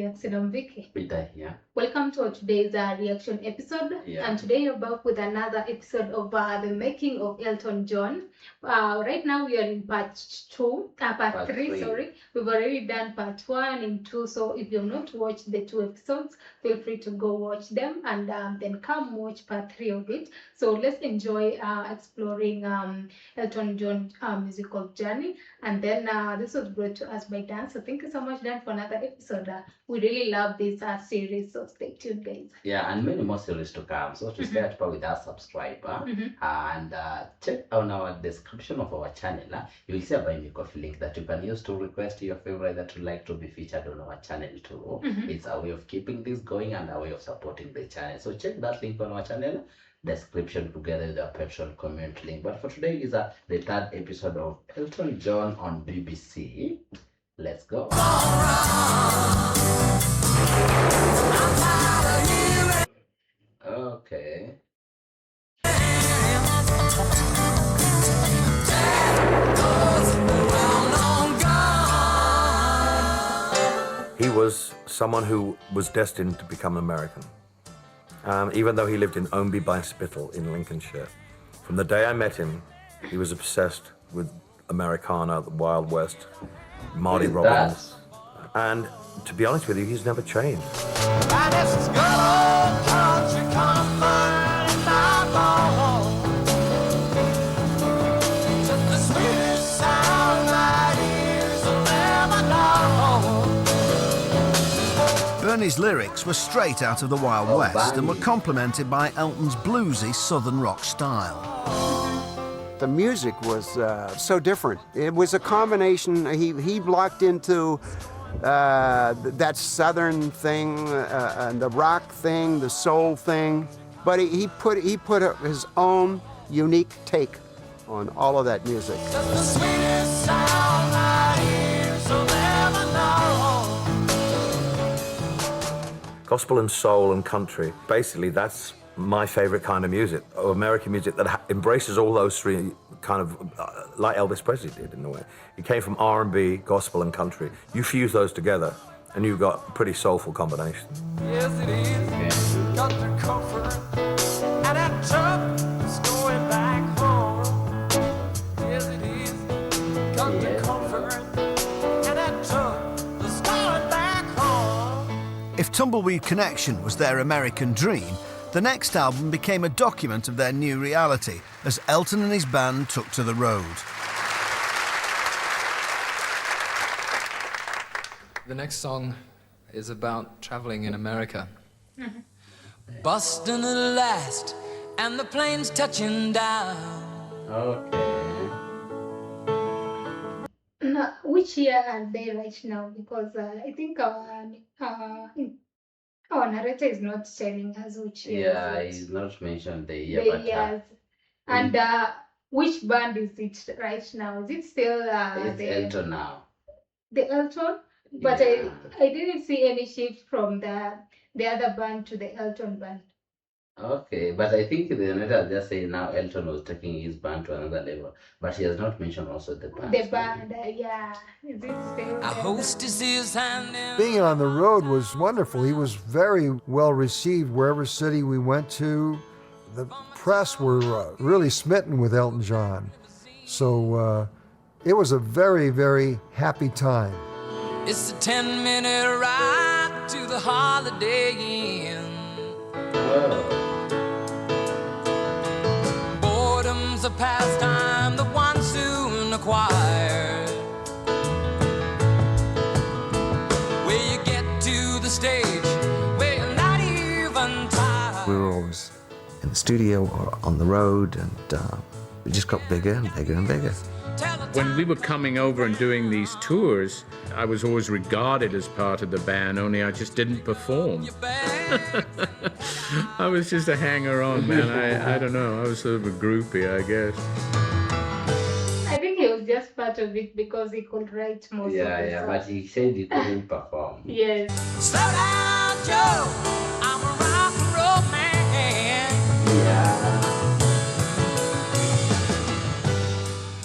I'm Vicky. Yeah. Welcome to today's reaction episode. Yeah. And today you're back with another episode of the making of Eltonjohn. Right now we are in part three. Sorry, we've already done part 1 and 2. So if you've not watched the 2 episodes, feel free to go watch them and then come watch part 3 of it. So let's enjoy exploring Eltonjohn's musical journey. And then this was brought to us by Dan. So thank you so much, Dan, for another episode. We really love this series, so stay tuned, guys. Yeah, and many more series to come. So to stay up with us, subscribe and check on our description of our channel. You will see a Buy Me Coffee link that you can use to request your favorite that you like to be featured on our channel too. It's a way of keeping this going and a way of supporting the channel. So check that link on our channel description together with our Patreon comment link. But for today is the 3rd episode of Eltonjohn on BBC. Let's go. Okay. He was someone who was destined to become American, even though he lived in Omby by Spittal in Lincolnshire. From the day I met him, he was obsessed with Americana, the Wild West, Marty Robbins. And to be honest with you, he's never changed. Bernie's lyrics were straight out of the Wild West and were complemented by Elton's bluesy southern rock style. The music was so different. It was a combination. He blocked into that southern thing, the rock thing, the soul thing, but he put his own unique take on all of that music. Gospel and soul and country, basically that's my favorite kind of music, American music that embraces all those three kind of, like Elvis Presley did in a way. It came from R&B, gospel and country. You fuse those together and you've got a pretty soulful combination. Yes, it is. Got the comfort and that truck is going back home. Yes, it is. Got the comfort and that truck is going back home. If Tumbleweed Connection was their American dream, the next album became a document of their new reality as Elton and his band took to the road. The next song is about traveling in America. Busting at last, and the plane's touching down. Okay. Now, which year are they right now? Because I think our narrator is not telling us which year. Yeah, he's not mentioned the year. The years. And which band is it right now? Is it still it's Elton now? The Elton? But yeah. I didn't see any shift from the other band to the Elton band. Okay, but I think the narrator just saying now Elton was taking his band to another level, but he has not mentioned also the band. The band, yeah. Is it still A hostess is handing. Being on the road was wonderful. He was very well received wherever city we went to. The press were really smitten with Elton John. So it was a very, very happy time. It's a 10-minute ride to the Holiday Inn. Whoa. Boredom's a pastime that one soon acquired. Where you get to the stage, where you're not even tired. We were always in the studio or on the road, and we just got bigger and bigger and bigger. When we were coming over and doing these tours, I was always regarded as part of the band, only I just didn't perform. I was just a hanger-on, man. I don't know. I was sort of a groupie, I guess. I think he was just part of it because he could write most of the Yeah, but he said he couldn't perform. Yes. Slow down, Joe. I'm a rock and roll man. Yeah.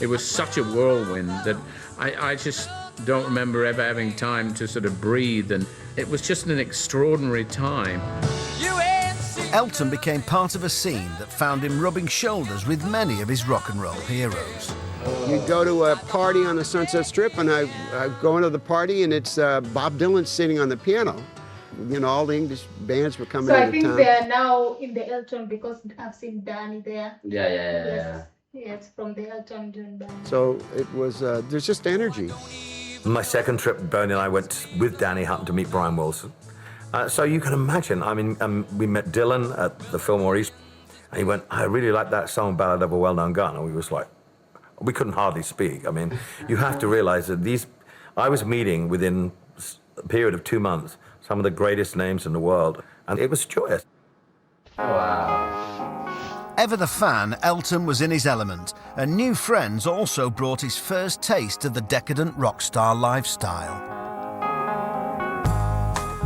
It was such a whirlwind that I just don't remember ever having time to sort of breathe and It was just an extraordinary time. Elton became part of a scene that found him rubbing shoulders with many of his rock and roll heroes. You'd go to a party on the Sunset Strip, and I go into the party, and it's Bob Dylan sitting on the piano. You know, all the English bands were coming So into I think town. they are now in the Elton because I've seen Danny there. Yeah. Yes, from the Eltonjohn band. So it was, there's just energy. My second trip, Bernie and I went with Danny Hutton to meet Brian Wilson. So you can imagine, I mean, we met Dylan at the Fillmore East, and he went, I really like that song, Ballad of a Well-Known Gun, and we was like, we couldn't hardly speak. I mean, you have to realize that I was meeting within a period of 2 months some of the greatest names in the world, and it was joyous. Wow. Ever the fan, Elton was in his element, and new friends also brought his first taste of the decadent rock star lifestyle.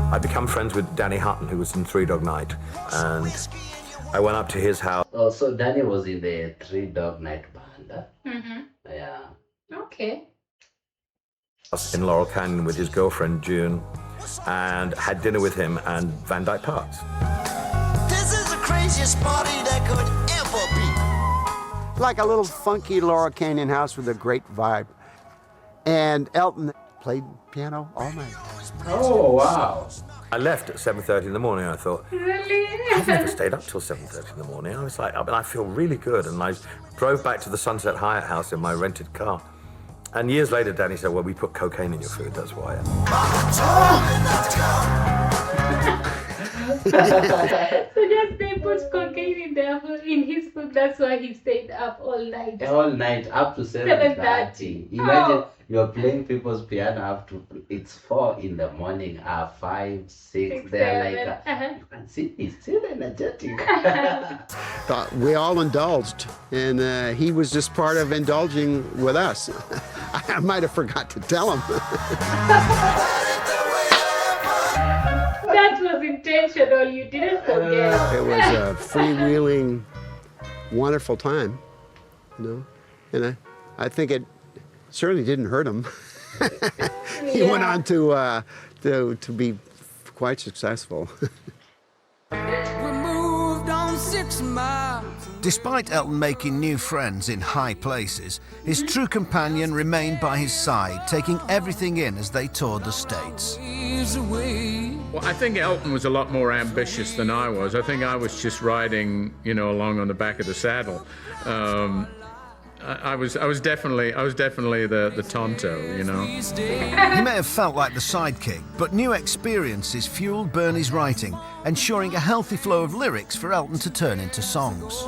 I became friends with Danny Hutton, who was in Three Dog Night, and I went up to his house. Oh, so Danny was in the Three Dog Night band. Mm-hmm. Yeah. Okay. In Laurel Canyon with his girlfriend June, and had dinner with him and Van Dyke Parks. This is the craziest party that could ever be. Like a little funky Laurel Canyon house with a great vibe. And Elton played piano all night. Oh, wow. I left at 7:30 in the morning. I thought, Really? I've never stayed up till 7:30 in the morning. I was like, I feel really good. And I drove back to the Sunset Hyatt house in my rented car. And years later, Danny said, well, we put cocaine in your food, that's why. So just they put cocaine in his food, that's why he stayed up all night. All night up to 7:30. Imagine you're playing people's piano up to, it's 4 in the morning, 5, 6, they're like, you can see he's still energetic. We all indulged, and he was just part of indulging with us. I might have forgot to tell him. That was intentional, you didn't forget. It was a freewheeling, wonderful time, you know, and I think it certainly didn't hurt him. He went on to be quite successful. We moved on 6 miles. Despite Elton making new friends in high places, his true companion remained by his side, taking everything in as they toured the States. Well, I think Elton was a lot more ambitious than I was. I think I was just riding, along on the back of the saddle. I was definitely the tonto, He may have felt like the sidekick, but new experiences fueled Bernie's writing, ensuring a healthy flow of lyrics for Elton to turn into songs.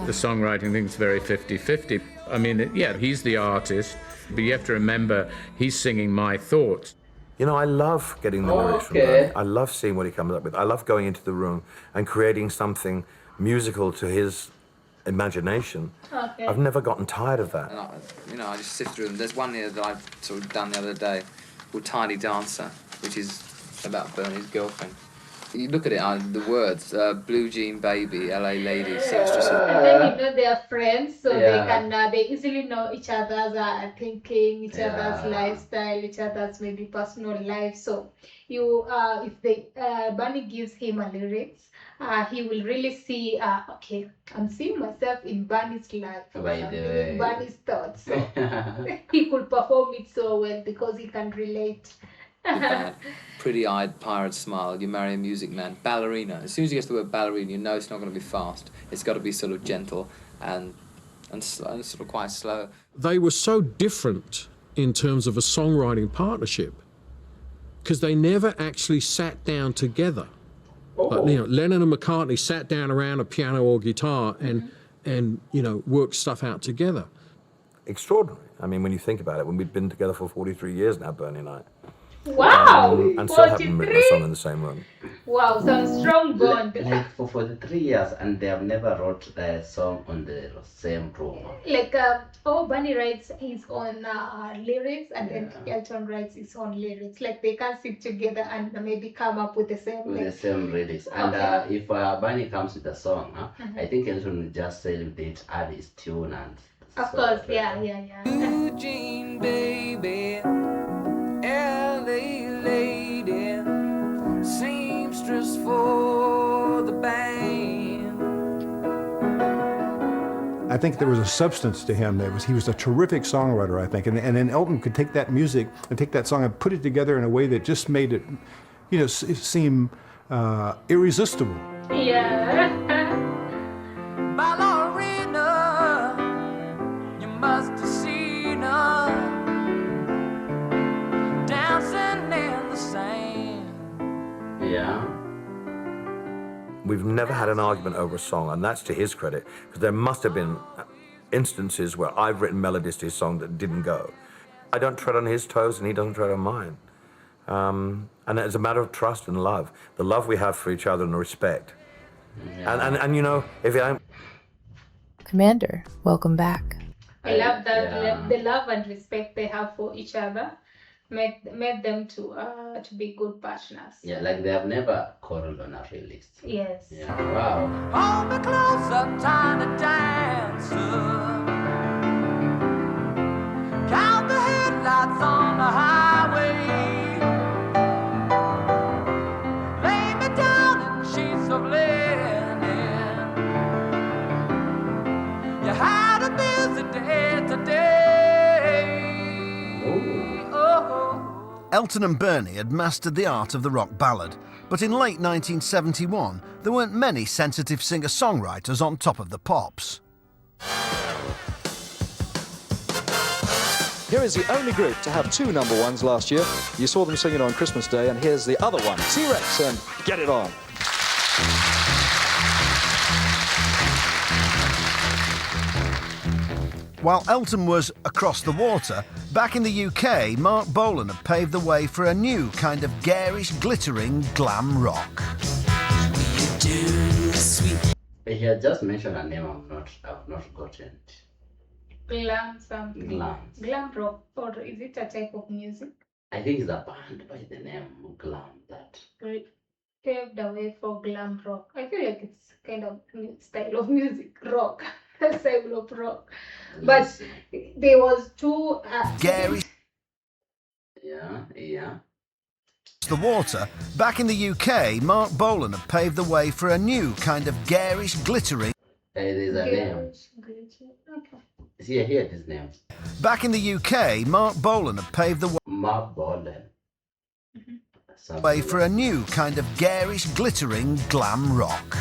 The songwriting thing's very 50-50. I mean, yeah, he's the artist, but you have to remember he's singing my thoughts. I love getting the lyrics from Bernie. I love seeing what he comes up with. I love going into the room and creating something musical to his imagination. Okay. I've never gotten tired of that. And I just sift through them. There's one here that I've sort of done the other day called Tiny Dancer, which is about Bernie's girlfriend. You look at it, the words, blue jean baby, LA lady, seamstress. And then they are friends, so they easily know each other's thinking, each other's lifestyle, each other's maybe personal life. So if Bernie gives him a lyrics, he will really see, okay, I'm seeing myself in Bernie's life, in Bernie's thoughts. So he could perform it so well because he can relate. Pretty-eyed pirate smile, you marry a music man. Ballerina, as soon as you get to the word ballerina, you know it's not going to be fast. It's got to be sort of gentle and sort of quite slow. They were so different in terms of a songwriting partnership because they never actually sat down together. Like, Lennon and McCartney sat down around a piano or guitar and worked stuff out together. Extraordinary. I mean, when you think about it, when we've been together for 43 years now, Bernie and I. Wow! And still haven't written a song in the same room. Wow, some strong bond. Like for 43 years, and they have never wrote a song on the same room. Like, Bernie writes his own lyrics, and then Elton writes his own lyrics. Like, they can sit together and maybe come up with the same lyrics. And if Bernie comes with a song, I think Elton will just say with it, add his tune and. Of course, yeah. Blue jean baby, LA lady, just for the band. I think there was a substance to him. He was a terrific songwriter, I think, and then Elton could take that music and take that song and put it together in a way that just made it, you know, seem irresistible. Yeah. Ballerina, you must have seen her dancing in the sand. Yeah. We've never had an argument over a song, and that's to his credit, because there must have been instances where I've written melodies to his song that didn't go. I don't tread on his toes, and he doesn't tread on mine. And it's a matter of trust and love, the love we have for each other and respect. Yeah. And you know, if you don't... Commander, welcome back. I love that Yeah. the love and respect they have for each other made them to be good partners. Yeah, like they have never quarreled on a release. Yes. Yeah, wow. Hold me closer, tiny dancer. Count the headlights on the highway. Lay me down in sheets of linen. You had a busy day today. Oh. Elton and Bernie had mastered the art of the rock ballad, but in late 1971, there weren't many sensitive singer-songwriters on top of the pops. Here is the only group to have 2 #1s last year. You saw them singing on Christmas Day, and here's the other one, T-Rex and Get It On. While Elton was across the water, back in the UK, Mark Bolan had paved the way for a new kind of garish, glittering glam rock. He had just mentioned a name I've not gotten. Glam something. Glam. Glam rock, or is it a type of music? I think it's a band by the name Glam that. Paved the way for glam rock. I feel like it's kind of new style of music, rock, style of rock. But there was two. Garish. Yeah. The water, back in the UK, Mark Bolan had paved the way for a new kind of garish, glittering. There's a name. Okay. See, I hear this name. Back in the UK, Mark Bolan had paved the Mark Bolan. way for a new kind of garish, glittering glam rock.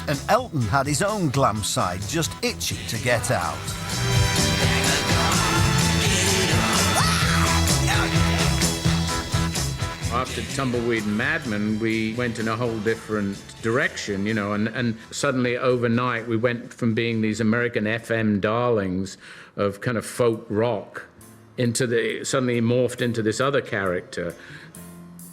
And Elton had his own glam side, just itching to get out. After Tumbleweed and Madman, we went in a whole different direction, you know, and suddenly overnight we went from being these American FM darlings of kind of folk rock suddenly morphed into this other character.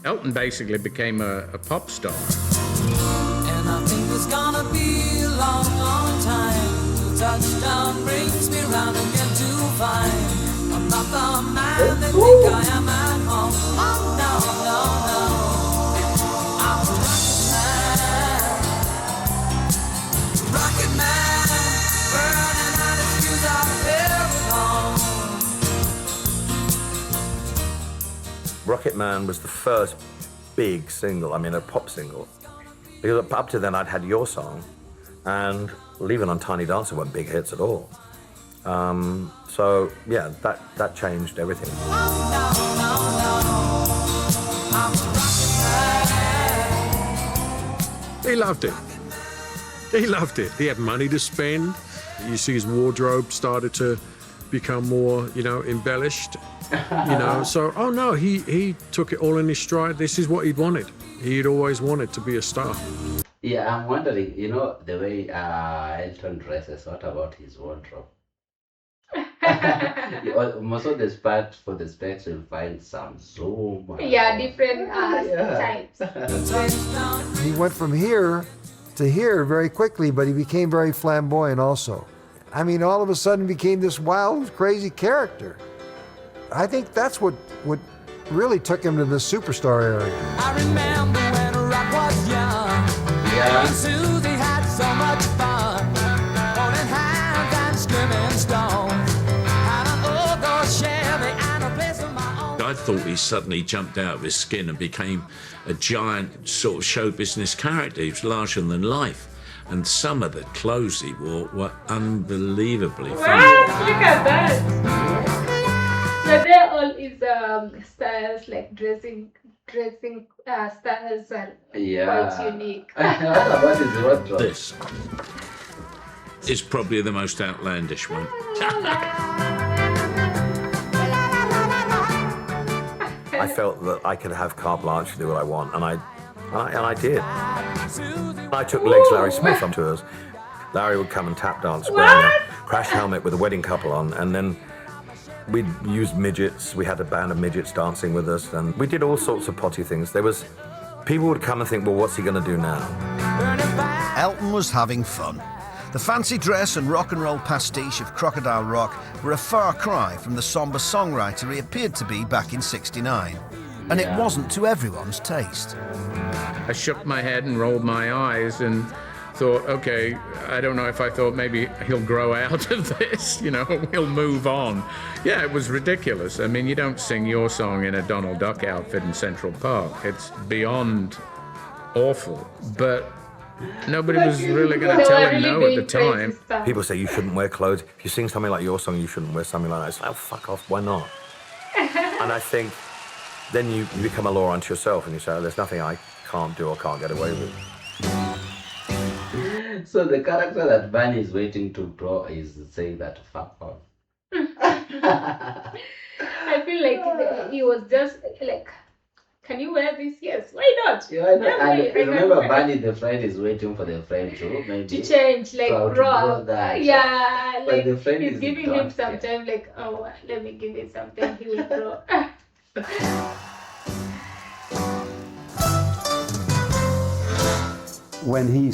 Elton basically became a pop star. And I think it's gonna be a long, long time till touchdown brings me round again to find I'm not the man they think I am at home. Oh no, no, no. I'm a rocket man, burning out his fuse out of every home. Rocket Man was the first big single, I mean a pop single. Because up to then I'd had your song, and Leaving on Tiny Dancer weren't big hits at all. So yeah, that changed everything. He loved it. He loved it. He had money to spend. You see his wardrobe started to become more, you know, embellished. You know, so, oh no, he took it all in his stride. This is what he'd wanted. He'd always wanted to be a star. Yeah, I'm wondering, you know, the way Elton dresses, what about his wardrobe? Most of the spots for the specs you'll find some zoom. Yeah, different types. He went from here to here very quickly, but he became very flamboyant also. I mean, all of a sudden became this wild, crazy character. I think that's what really took him to the superstar area. I remember when rock was young. Yeah. And Susie had so much fun. Holding hands and screaming. thought he suddenly jumped out of his skin and became a giant sort of show business character. He was larger than life. And some of the clothes he wore were unbelievably funny. Wow, look at that. So they're all his styles, like dressing styles are quite unique. What is the wardrobe? This is probably the most outlandish one. I felt that I could have carte blanche to do what I want, and I did. I took Legs Larry Smith on tours. Larry would come and tap dance wearing a crash helmet with a wedding couple on, and then we'd use midgets. We had a band of midgets dancing with us, and we did all sorts of potty things. People would come and think, well, what's he going to do now? Elton was having fun. The fancy dress and rock and roll pastiche of Crocodile Rock were a far cry from the sombre songwriter he appeared to be back in '69. And it wasn't to everyone's taste. I shook my head and rolled my eyes and thought, okay, I don't know if I thought maybe he'll grow out of this, he'll move on. Yeah, it was ridiculous. I mean, you don't sing your song in a Donald Duck outfit in Central Park. It's beyond awful. But nobody was really going to tell him no at the time. People say you shouldn't wear clothes. If you sing something like your song, you shouldn't wear something like that. It's like, oh, fuck off, why not? And I think then you become a law unto yourself and you say, oh, there's nothing I can't do or can't get away with. So the character that Bunny is waiting to draw is saying that fuck off. I feel like he was just like, can you wear this? Yes, why not? Yeah, I know. I remember Bunny the friend is waiting for the friend to change, like draw that. Yeah, but like the friend he's is giving him some time, like, oh, let me give him something, he will draw. When he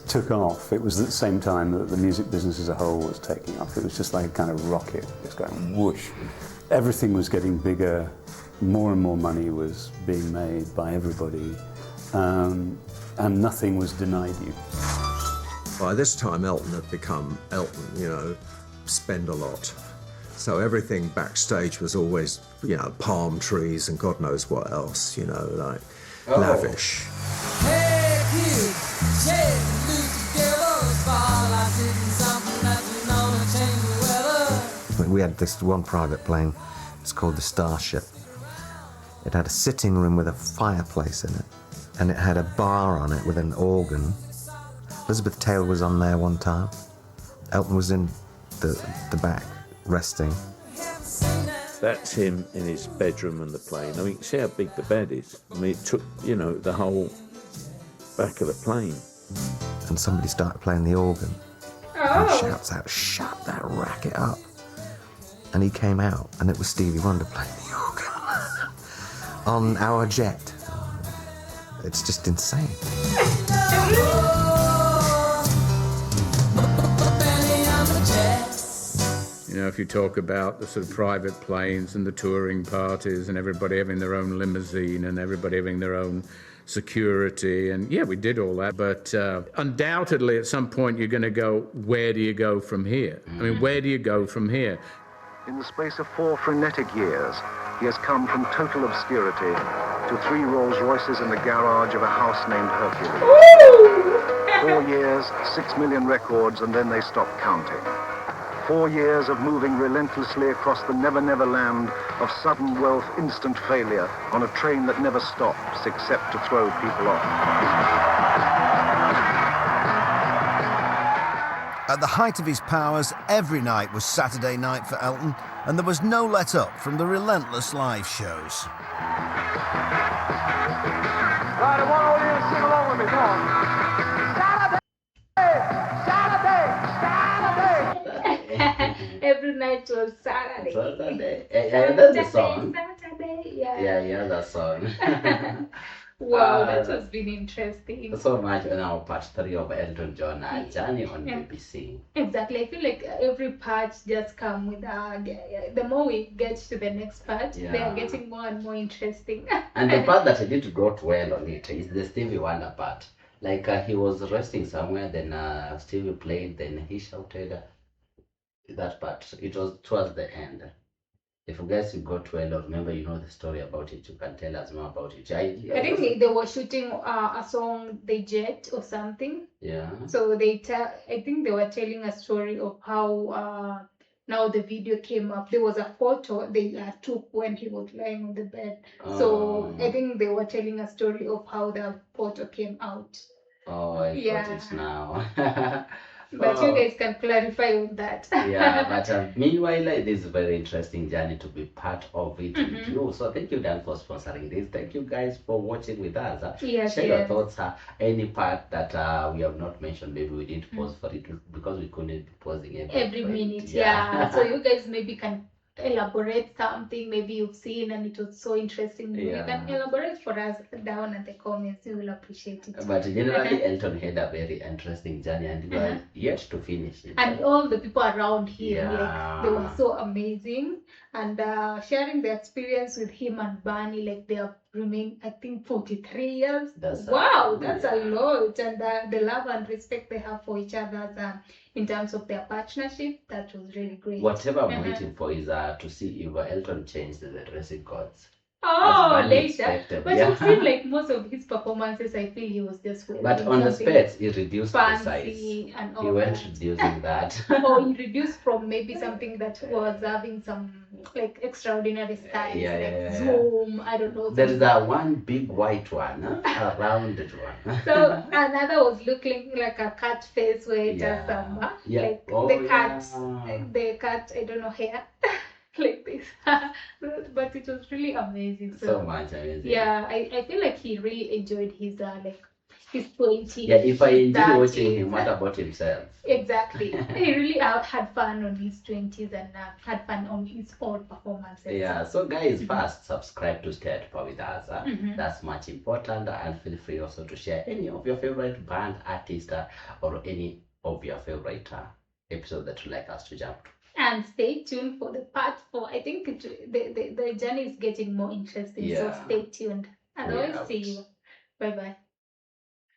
took off, it was at the same time that the music business as a whole was taking off. It was just like a kind of rocket, just going whoosh. Everything was getting bigger, more and more money was being made by everybody, and nothing was denied you. By this time, Elton had become Elton, spend a lot. So everything backstage was always, palm trees and God knows what else, lavish. We had this one private plane, it's called the Starship. It had a sitting room with a fireplace in it, and it had a bar on it with an organ. Elizabeth Taylor was on there one time. Elton was in the back, resting. That's him in his bedroom on the plane. I mean, see how big the bed is. I mean, it took, the whole back of the plane. And somebody started playing the organ. And shouts out, shut that racket up. And he came out, and it was Stevie Wonder playing the organ on our jet. It's just insane. If you talk about the sort of private planes and the touring parties and everybody having their own limousine and everybody having their own security, and yeah, we did all that, but undoubtedly at some point you're going to go, where do you go from here? I mean, where do you go from here? In the space of 4 frenetic years, he has come from total obscurity to 3 Rolls Royces in the garage of a house named Hercules. 4 years, 6 million records, and then they stopped counting. 4 years of moving relentlessly across the never-never land of sudden wealth, instant failure, on a train that never stops except to throw people off. At the height of his powers, every night was Saturday night for Elton, and there was no let up from the relentless live shows. Right, I want all of you to sing along with me, come on. Every night was Saturday. That's the song. Saturday, yeah. Yeah, that song. Wow, that has been interesting. So much on our part 3 of Elton John journey on BBC. Exactly. I feel like every part just come with the more we get to the next part, they are getting more and more interesting. And the part that I did got well on it is the Stevie Wonder part. Like he was resting somewhere, then Stevie played, then he shouted that part. It was towards the end. If you guys go to Elton, remember you know the story about it, you can tell us more about it. I think they were shooting a song, The Jet or something. Yeah. So I think they were telling a story of how now the video came up. There was a photo they took when he was lying on the bed. So I think they were telling a story of how the photo came out. Oh, I got it now. But you guys can clarify on that. Yeah, but meanwhile, it is a very interesting journey to be part of it with you. So thank you, Dan, for sponsoring this. Thank you guys for watching with us. Share your thoughts. Any part that we have not mentioned, maybe we didn't pause for it because we couldn't be pausing every minute. Yeah. So you guys maybe can elaborate something maybe you've seen and it was so interesting. You can elaborate for us down at the comments. We will appreciate it. But generally, Elton had a very interesting journey and we are yet to finish it. And all the people around him, like they were so amazing. And sharing the experience with him and Barney, like they have remained, I think, 43 years. That's a lot. And the love and respect they have for each other in terms of their partnership, that was really great. Whatever I'm waiting for is to see if Elton changed the dressing codes. Later. But you've seen like most of his performances, I feel he was just wearing but on the specs, he reduced the size. And he went reducing that. Or he reduced from maybe something that was having some like extraordinary styles, zoom, I don't know. There is a one big white one, a rounded one. So another was looking like a cat face where it has some like the cat, I don't know, hair. Like this. But it was really amazing. So much amazing. Yeah, I feel like he really enjoyed his his 20s. Yeah, if I enjoy watching him, what about himself? Exactly. He really had fun on his 20s and had fun on his own performances. Yeah, so guys, first subscribe to stay at par with us. That's much important, and feel free also to share any of your favorite band, artist, or any of your favorite episode that you'd like us to jump to. And stay tuned for the part 4. I think the journey is getting more interesting. So stay tuned. And always see you. Bye bye.